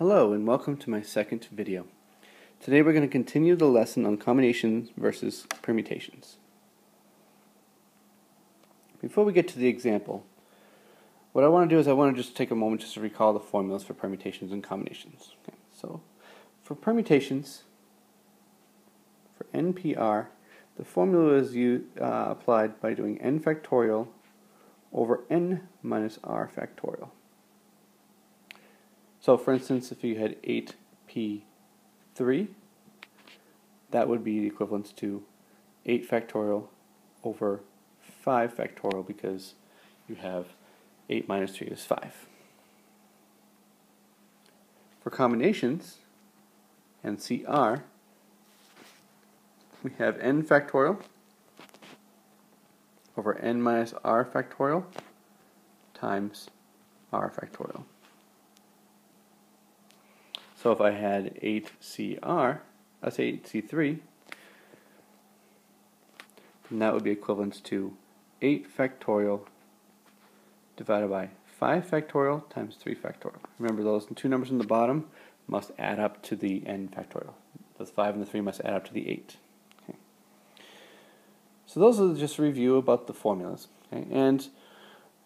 Hello and welcome to my second video. Today we're going to continue the lesson on combinations versus permutations. Before we get to the example, what I want to do is I want to just take a moment just to recall the formulas for permutations and combinations. Okay, so for permutations, for NPR, the formula is applied by doing n factorial over n minus r factorial. So for instance, if you had 8p3, that would be equivalent to 8 factorial over 5 factorial because you have 8 minus 3 is 5. For combinations and CR, we have n factorial over n minus r factorial times r factorial. So if I had 8CR, that's 8C3, then that would be equivalent to 8 factorial divided by 5 factorial times 3 factorial. Remember, those two numbers in the bottom must add up to the n factorial. The 5 and the 3 must add up to the 8. Okay. So those are just a review about the formulas. Okay. And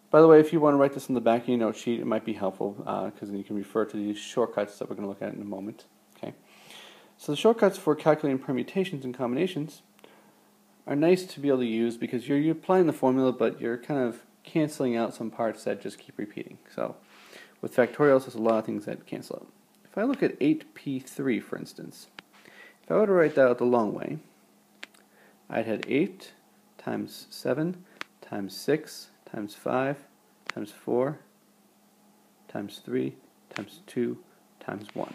by the way, if you want to write this on the back of your note sheet, it might be helpful because then you can refer to these shortcuts that we're going to look at in a moment. Okay. So the shortcuts for calculating permutations and combinations are nice to be able to use because you're applying the formula, but you're kind of canceling out some parts that just keep repeating. So with factorials, there's a lot of things that cancel out. If I look at 8p3, for instance, if I were to write that out the long way, I'd have 8 times 7 times 6 times 5 times 4 times 3 times 2 times 1.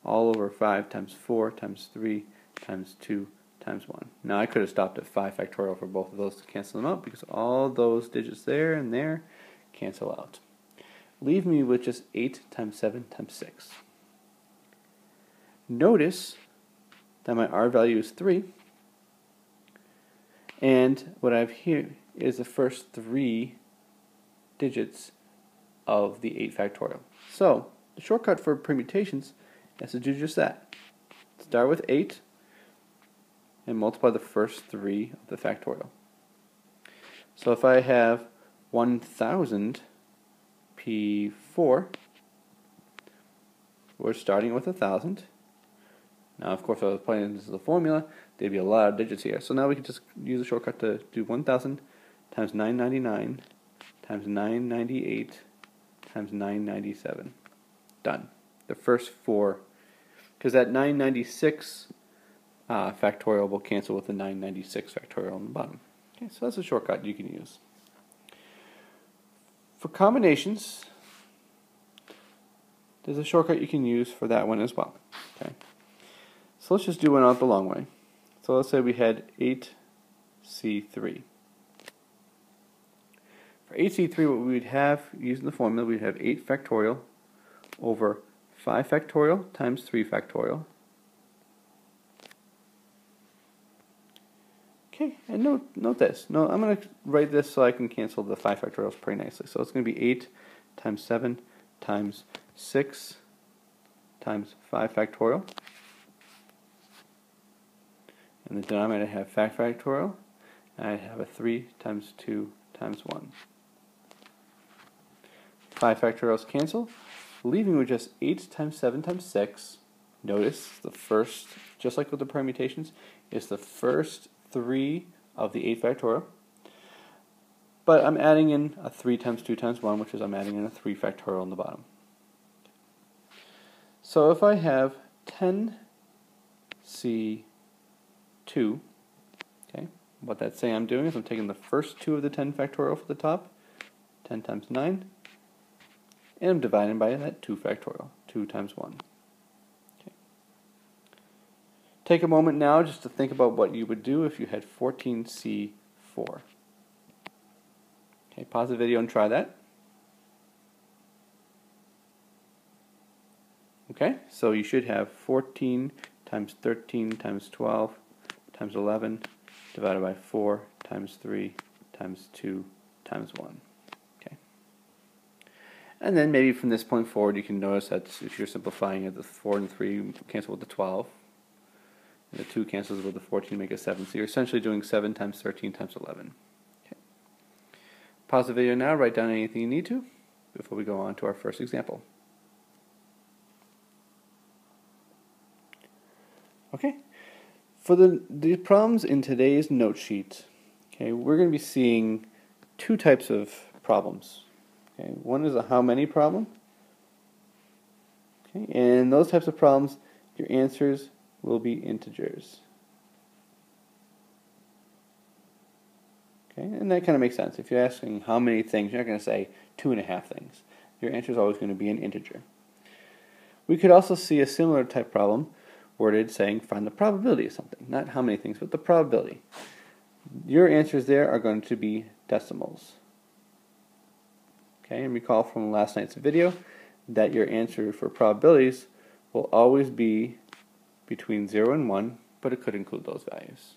All over 5 times 4 times 3 times 2 times 1. Now I could have stopped at 5 factorial for both of those to cancel them out because all those digits there and there cancel out. Leave me with just 8 times 7 times 6. Notice that my r value is 3. And what I have here is the first 3 digits of the 8 factorial. So the shortcut for permutations is to do just that. Start with 8 and multiply the first 3 of the factorial. So if I have 1000 P4, we're starting with 1000. Now, of course, if I was playing this as a formula, there'd be a lot of digits here. So now we can just use a shortcut to do 1000 times 999 times 998 times 997. Done. The first 4, because that 996 factorial will cancel with the 996 factorial on the bottom. Okay, so that's a shortcut you can use. For combinations, there's a shortcut you can use for that one as well. Okay. So let's just do one out the long way. So let's say we had 8C3. For 8C3, what we would have, using the formula, we'd have 8 factorial over 5 factorial times 3 factorial. Okay, and note this. No, I'm going to write this so I can cancel the 5 factorials pretty nicely. So it's going to be 8 times 7 times 6 times 5 factorial. In the denominator I have 5 factorial, and I have a 3 times 2 times 1. 5 factorials cancel, leaving with just 8 times 7 times 6. Notice the first, just like with the permutations, is the first 3 of the 8 factorial. But I'm adding in a 3 times 2 times 1, which is I'm adding in a 3 factorial on the bottom. So if I have 10C2, okay, what that's saying I'm doing is I'm taking the first 2 of the 10 factorial for the top, 10 times 9, and I'm dividing by that 2 factorial, 2 times 1. Okay. Take a moment now just to think about what you would do if you had 14C4. Okay, pause the video and try that. Okay, so you should have 14 times 13 times 12 times 11 divided by 4 times 3 times 2 times 1. Okay. And then maybe from this point forward, you can notice that if you're simplifying it, the 4 and the 3 cancel with the 12. And the 2 cancels with the 14 to make a 7. So you're essentially doing 7 times 13 times 11. Okay. Pause the video now, write down anything you need to before we go on to our first example. Okay. For the problems in today's note sheet, okay, we're going to be seeing two types of problems. Okay, one is a how many problem. Okay, and those types of problems, your answers will be integers. Okay, and that kind of makes sense. If you're asking how many things, you're not going to say 2.5 things. Your answer is always going to be an integer. We could also see a similar type problem worded saying find the probability of something. Not how many things, but the probability. Your answers there are going to be decimals. Okay, and recall from last night's video that your answer for probabilities will always be between 0 and 1, but it could include those values.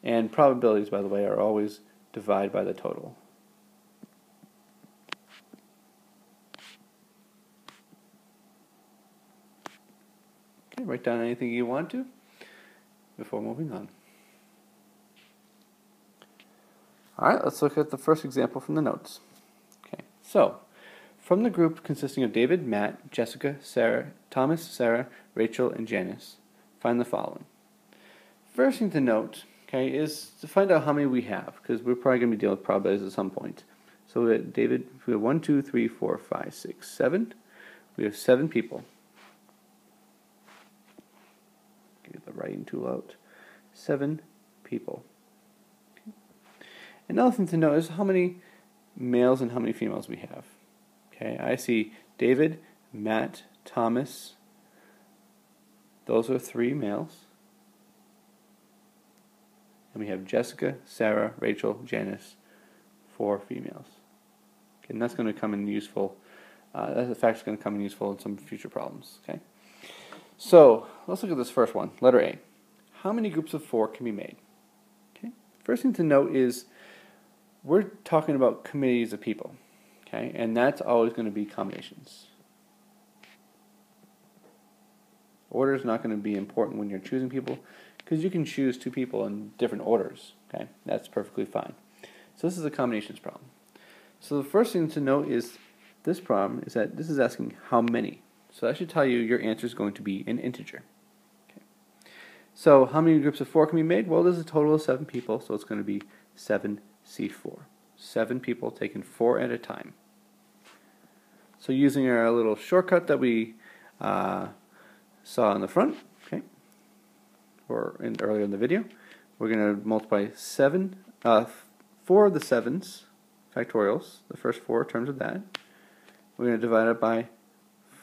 And probabilities, by the way, are always divide by the total. Okay, write down anything you want to before moving on. Alright, let's look at the first example from the notes. Okay, so from the group consisting of David, Matt, Jessica, Sarah, Thomas, Sarah, Rachel, and Janice, find the following. First thing to note, okay, is to find out how many we have, because we're probably going to be dealing with probabilities at some point. So we have David, we have 1, 2, 3, 4, 5, 6, 7. We have 7 people. Get the writing tool out. 7 people. Another thing to note is how many males and how many females we have. Okay, I see David, Matt, Thomas. Those are 3 males. And we have Jessica, Sarah, Rachel, Janice, 4 females. Okay, and that's going to come in useful. That fact is going to come in useful in some future problems. Okay, so let's look at this first one. Letter A. How many groups of 4 can be made? Okay, first thing to note is we're talking about committees of people, okay, and that's always going to be combinations. Order is not going to be important when you're choosing people, because you can choose 2 people in different orders, okay, that's perfectly fine. So this is a combinations problem. So the first thing to note is this problem is that this is asking how many. So that should tell you your answer is going to be an integer. Okay. So how many groups of 4 can be made? Well, there's a total of 7 people, so it's going to be 7C4. 7 people taken 4 at a time. So using our little shortcut that we saw in the front, okay, or earlier in the video, we're going to multiply 4 of the 7's factorials, the first 4 terms of that. We're going to divide it by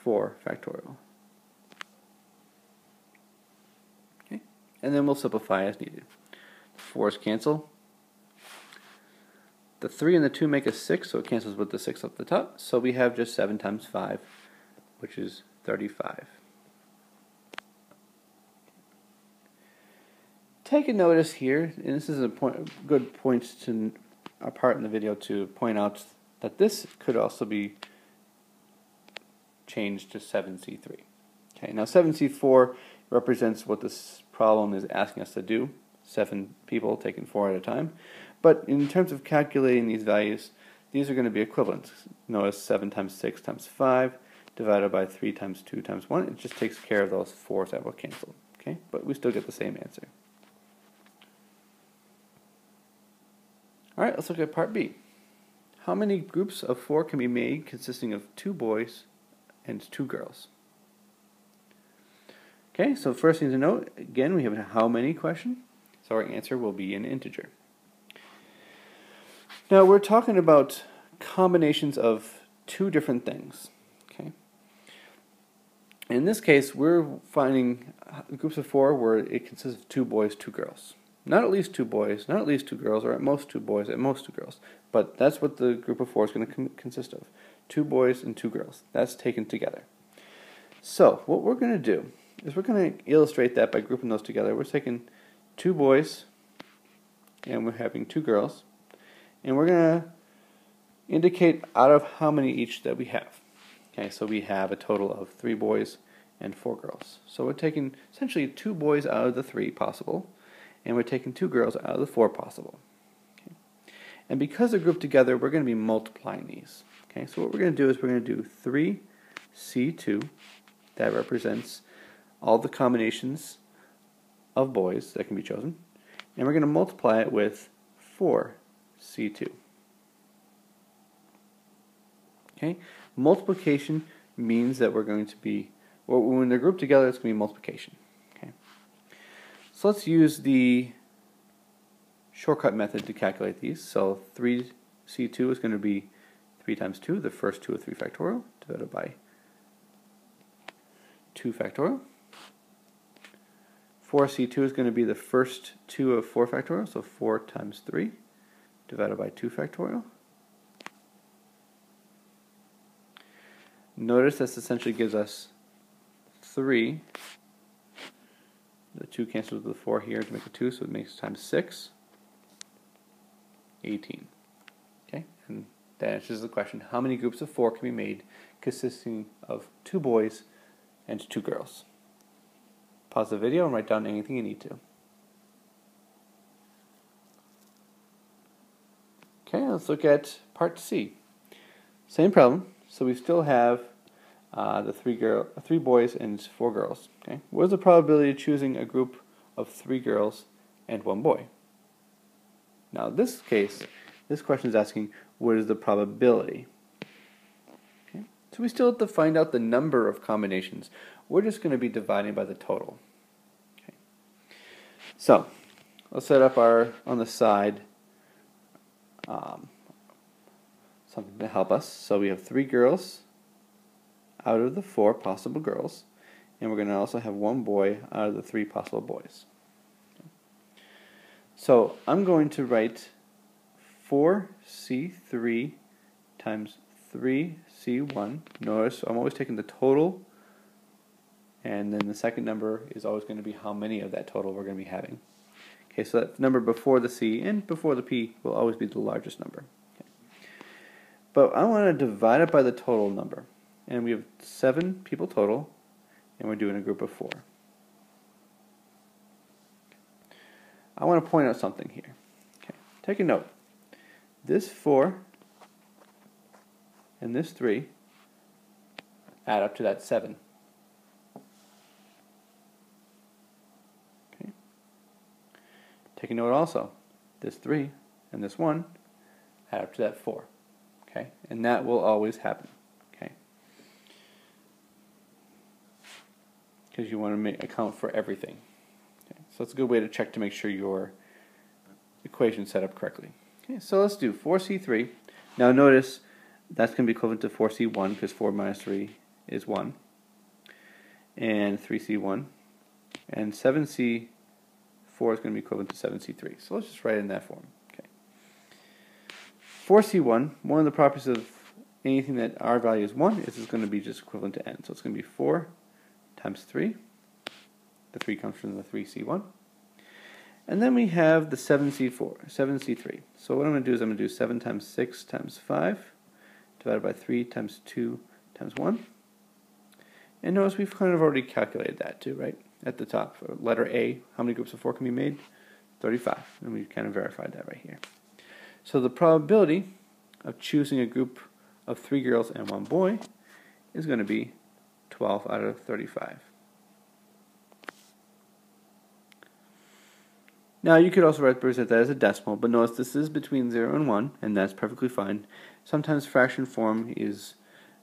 4 factorial. Okay, and then we'll simplify as needed. The 4's cancel. The 3 and the 2 make a 6, so it cancels with the 6 up the top. So we have just 7 times 5, which is 35. Take a notice here, and this is a good point to a part in the video to point out that this could also be changed to 7C3. Okay, now 7C4 represents what this problem is asking us to do. 7 people taking 4 at a time. But in terms of calculating these values, these are going to be equivalent. Notice 7 times 6 times 5 divided by 3 times 2 times 1. It just takes care of those 4s that will cancel. Okay, but we still get the same answer. Alright, let's look at part B. How many groups of 4 can be made consisting of 2 boys and 2 girls? Okay, so first thing to note, again, we have a how many question, so our answer will be an integer. Now we're talking about combinations of 2 different things. Okay. In this case, we're finding groups of 4 where it consists of 2 boys, 2 girls. Not at least 2 boys, not at least 2 girls, or at most 2 boys, at most 2 girls. But that's what the group of 4 is going to consist of. 2 boys and 2 girls. That's taken together. So what we're going to do is we're going to illustrate that by grouping those together. We're taking 2 boys and we're having 2 girls. and we're going to indicate out of how many each that we have. Okay, so we have a total of 3 boys and 4 girls. So we're taking essentially 2 boys out of the 3 possible, and we're taking 2 girls out of the 4 possible. Okay. And because they're grouped together, we're going to be multiplying these. Okay, so what we're going to do is we're going to do 3C2. That represents all the combinations of boys that can be chosen. And we're going to multiply it with 4C2. Okay, multiplication means that we're going to be, well, when they're grouped together, it's going to be multiplication. Okay, so let's use the shortcut method to calculate these. So 3C2 is going to be 3 times 2, the first 2 of 3 factorial, divided by 2 factorial. 4C2 is going to be the first 2 of 4 factorial, so 4 times 3, divided by 2 factorial. Notice this essentially gives us 3. The 2 cancels with the 4 here to make a 2, so it makes times 6, 18. Okay, and that answers the question, how many groups of 4 can be made consisting of 2 boys and 2 girls? Pause the video and write down anything you need to. Okay, let's look at part C. Same problem. So we still have the 3 boys and 4 girls. Okay, what is the probability of choosing a group of 3 girls and 1 boy? Now, in this case, this question is asking, what is the probability? Okay, so we still have to find out the number of combinations. We're just going to be dividing by the total. Okay, so let's set up our on the side something to help us. So we have 3 girls out of the 4 possible girls, and we're going to also have 1 boy out of the 3 possible boys. So I'm going to write 4C3 times 3C1. Notice I'm always taking the total, and then the second number is always going to be how many of that total we're going to be having. Okay, so that number before the C and before the P will always be the largest number. But I want to divide it by the total number. And we have 7 people total, and we're doing a group of 4. I want to point out something here. Okay, take a note. This 4 and this 3 add up to that 7. Okay. Take a note also. This 3 and this 1 add up to that 4. Okay, and that will always happen. Okay, because you want to account for everything. Okay, so that's a good way to check to make sure your equation is set up correctly. Okay, so let's do 4C3. Now notice that's going to be equivalent to 4C1 because 4 minus 3 is 1, and 3C1, and 7C4 is going to be equivalent to 7C3. So let's just write it in that form. 4C1, one of the properties of anything that R value is 1 is it's going to be just equivalent to n. So it's going to be 4 times 3. The 3 comes from the 3C1. And then we have the 7C3. So what I'm going to do is I'm going to do 7 times 6 times 5 divided by 3 times 2 times 1. And notice we've kind of already calculated that too, right? At the top, letter A, how many groups of 4 can be made? 35. And we've kind of verified that right here. So the probability of choosing a group of 3 girls and 1 boy is going to be 12 out of 35. Now you could also represent that as a decimal, but notice this is between 0 and 1, and that's perfectly fine. Sometimes fraction form is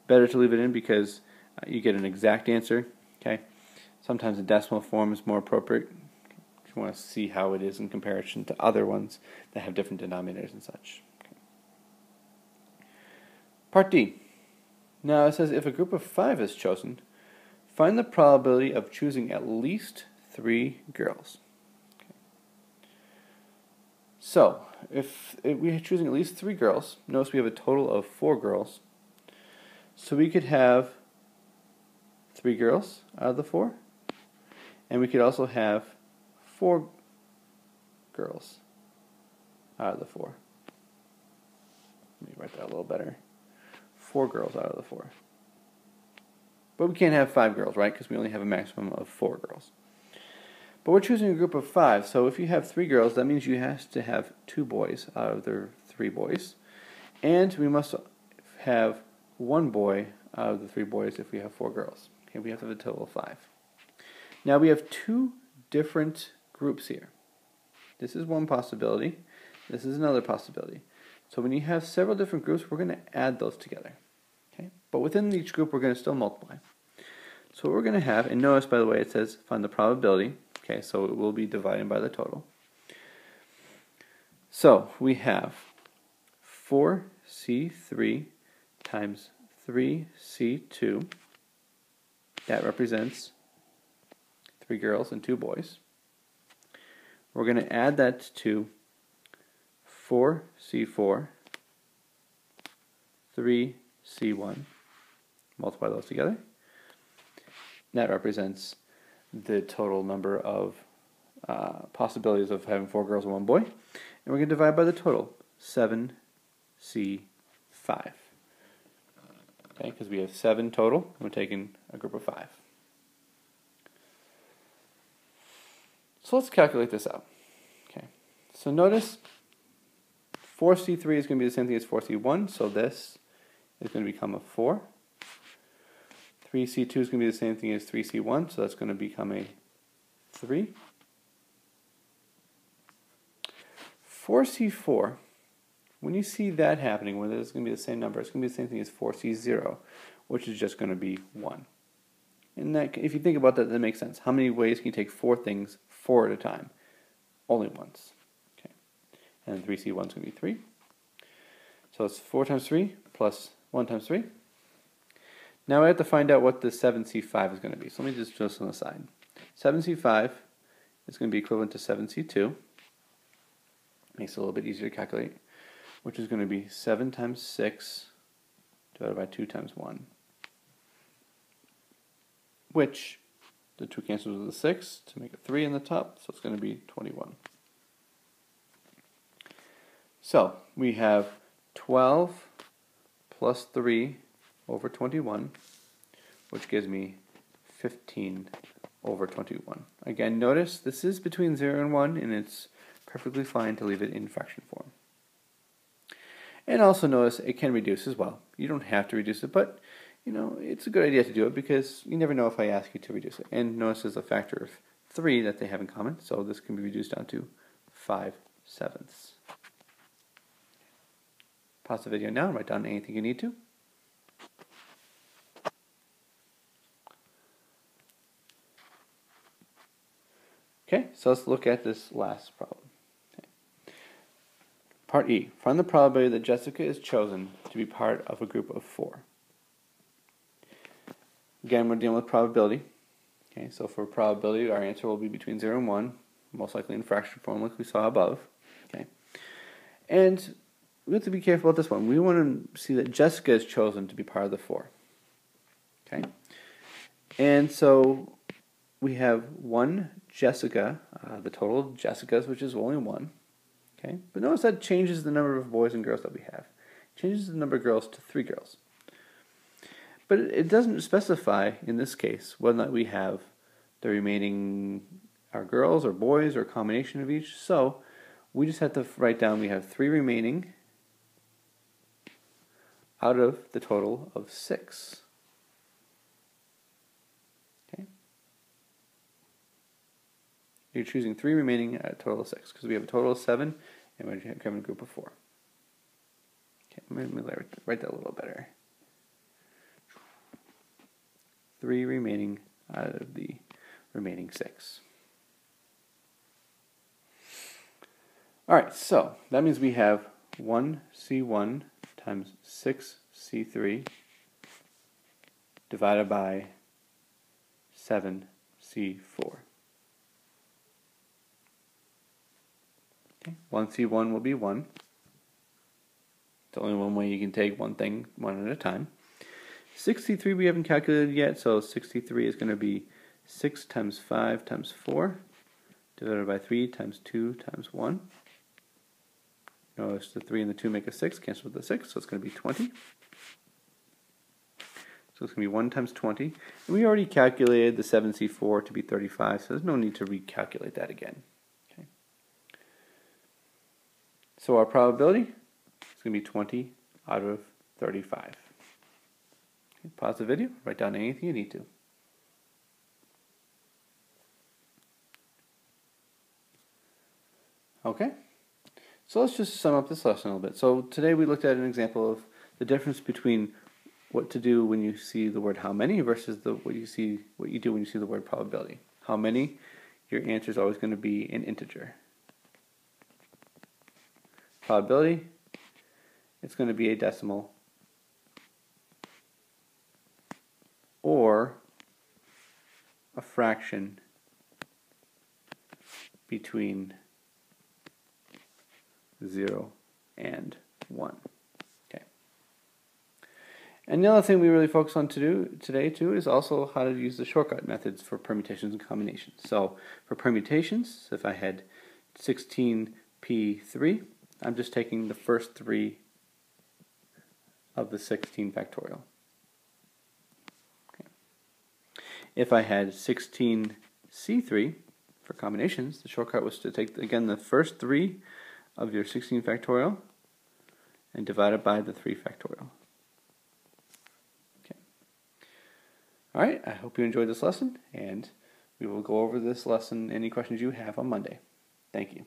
better to leave it in because you get an exact answer. Okay. Sometimes a decimal form is more appropriate. You want to see how it is in comparison to other ones that have different denominators and such. Okay. Part D. Now it says if a group of 5 is chosen, find the probability of choosing at least 3 girls. Okay. So if we're choosing at least 3 girls, notice we have a total of 4 girls. So we could have 3 girls out of the 4, and we could also have 4 girls out of the 4. write that a little better. 4 girls out of the 4. But we can't have 5 girls, right? Because we only have a maximum of 4 girls. But we're choosing a group of 5, so if you have 3 girls, that means you have to have 2 boys out of their 3 boys. And we must have 1 boy out of the 3 boys if we have 4 girls. Okay, we have to have a total of 5. Now we have 2 different groups here. This is one possibility. This is another possibility. So when you have several different groups, we're going to add those together. Okay? But within each group, we're going to still multiply. So what we're going to have, and notice by the way it says find the probability. Okay, so it will be divided by the total. So we have 4C3 times 3C2. That represents 3 girls and 2 boys. We're going to add that to 4C4, 3C1. Multiply those together. That represents the total number of possibilities of having 4 girls and 1 boy. And we're going to divide by the total, 7C5. Okay, because we have 7 total, and we're taking a group of 5. So let's calculate this out. Okay, so notice 4C3 is going to be the same thing as 4C1, so this is going to become a 4. 3C2 is going to be the same thing as 3C1, so that's going to become a 3. 4C4, when you see that happening, where it's going to be the same number, it's going to be the same thing as 4C0, which is just going to be 1. And that, if you think about that, that makes sense. How many ways can you take 4 things 4 at a time? Only once. Okay. And 3C1 is going to be 3. So it's 4 times 3 plus 1 times 3. Now I have to find out what the 7C5 is going to be. So let me just this on the side. 7C5 is going to be equivalent to 7C2. Makes it a little bit easier to calculate. Which is going to be 7 times 6 divided by 2 times 1. Which, the 2 cancels with the 6 to make a 3 in the top, so it's going to be 21. So, we have 12 plus 3 over 21, which gives me 15 over 21. Again, notice this is between 0 and 1, and it's perfectly fine to leave it in fraction form. And also notice it can reduce as well. You don't have to reduce it, but you know, it's a good idea to do it because you never know if I ask you to reduce it. And notice there's a factor of 3 that they have in common, so this can be reduced down to 5/7. Pause the video now and write down anything you need to. Okay, so let's look at this last problem. Okay. Part E. Find the probability that Jessica is chosen to be part of a group of 4. Again, we're dealing with probability. Okay, so for probability, our answer will be between 0 and 1, most likely in fraction form like we saw above. Okay, and we have to be careful about this one. We want to see that Jessica is chosen to be part of the 4. Okay, and so we have 1 Jessica, the total of Jessicas, which is only 1. Okay, but notice that changes the number of boys and girls that we have. It changes the number of girls to 3 girls. But it doesn't specify, in this case, whether or not we have the remaining are girls or boys or a combination of each. So we just have to write down we have 3 remaining out of the total of 6. Okay. You're choosing 3 remaining at a total of 6 because we have a total of 7 and we're having a group of 4. Okay, let me write that a little better. 3 remaining out of the remaining 6. Alright, so that means we have 1C1 times 6C3 divided by 7C4. Okay, 1C1 will be 1. It's only one way you can take one thing one at a time. 63 we haven't calculated yet, so 63 is going to be 6 times 5 times 4 divided by 3 times 2 times 1. Notice the 3 and the 2 make a 6, cancel with the 6, so it's going to be 20. So it's going to be 1 times 20. And we already calculated the 7C4 to be 35, so there's no need to recalculate that again. Okay. So our probability is going to be 20 out of 35. Okay, pause the video, write down anything you need to. Okay, so let's just sum up this lesson a little bit. So today we looked at an example of the difference between what to do when you see the word how many versus what you do when you see the word probability. How many, your answer is always going to be an integer. Probability, it's going to be a decimal or a fraction between 0 and 1. Okay. And the other thing we really focus on today is also how to use the shortcut methods for permutations and combinations. So for permutations, if I had 16p3, I'm just taking the first 3 of the 16 factorial. Okay. If I had 16c3 for combinations, the shortcut was to take, again, the first 3 of your 16 factorial and divide it by the 3 factorial. Okay. Alright, I hope you enjoyed this lesson, and we will go over this lesson, any questions you have, on Monday. Thank you.